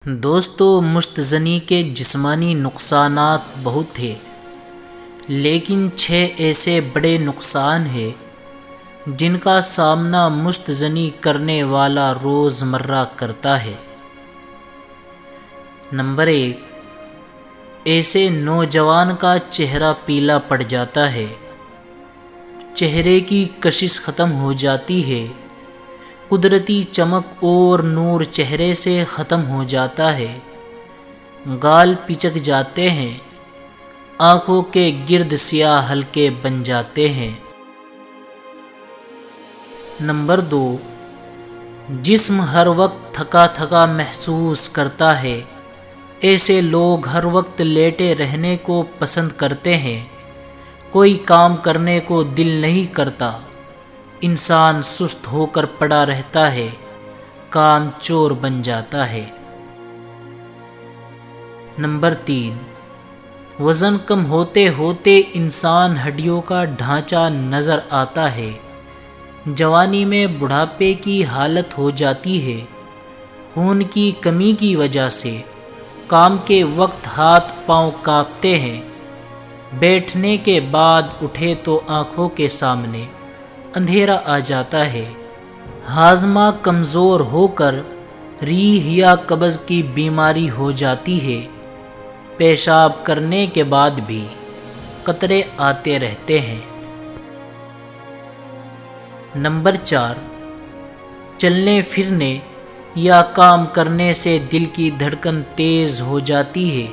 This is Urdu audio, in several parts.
دوستو، مستغنی کے جسمانی نقصانات بہت ہیں، لیکن 6 ایسے بڑے نقصان ہیں جن کا سامنا مستغنی کرنے والا روزمرہ کرتا ہے۔ نمبر 1، ایسے نوجوان کا چہرہ پیلا پڑ جاتا ہے، چہرے کی کشش ختم ہو جاتی ہے، قدرتی چمک اور نور چہرے سے ختم ہو جاتا ہے، گال پچک جاتے ہیں، آنکھوں کے گرد سیاہ حلقے بن جاتے ہیں۔ نمبر 2، جسم ہر وقت تھکا تھکا محسوس کرتا ہے، ایسے لوگ ہر وقت لیٹے رہنے کو پسند کرتے ہیں، کوئی کام کرنے کو دل نہیں کرتا، انسان سست ہو کر پڑا رہتا ہے، کام چور بن جاتا ہے۔ نمبر 3، وزن کم ہوتے ہوتے انسان ہڈیوں کا ڈھانچہ نظر آتا ہے، جوانی میں بڑھاپے کی حالت ہو جاتی ہے، خون کی کمی کی وجہ سے کام کے وقت ہاتھ پاؤں کانپتے ہیں، بیٹھنے کے بعد اٹھے تو آنکھوں کے سامنے اندھیرا آ جاتا ہے، ہاضمہ کمزور ہو کر ریح یا قبض کی بیماری ہو جاتی ہے، پیشاب کرنے کے بعد بھی قطرے آتے رہتے ہیں۔ نمبر 4، چلنے پھرنے یا کام کرنے سے دل کی دھڑکن تیز ہو جاتی ہے،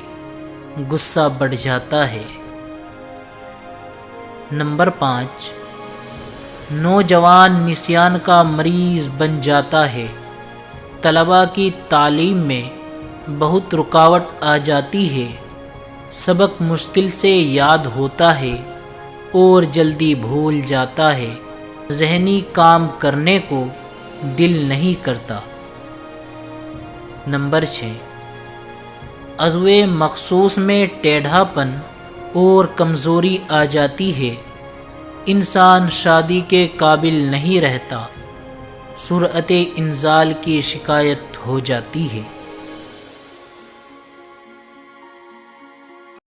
غصہ بڑھ جاتا ہے۔ نمبر 5، نوجوان نسیان کا مریض بن جاتا ہے، طلباء کی تعلیم میں بہت رکاوٹ آ جاتی ہے، سبق مشکل سے یاد ہوتا ہے اور جلدی بھول جاتا ہے، ذہنی کام کرنے کو دل نہیں کرتا۔ نمبر 6، عضو مخصوص میں ٹیڑھا پن اور کمزوری آ جاتی ہے، انسان شادی کے قابل نہیں رہتا، سرعت انزال کی شکایت ہو جاتی ہے۔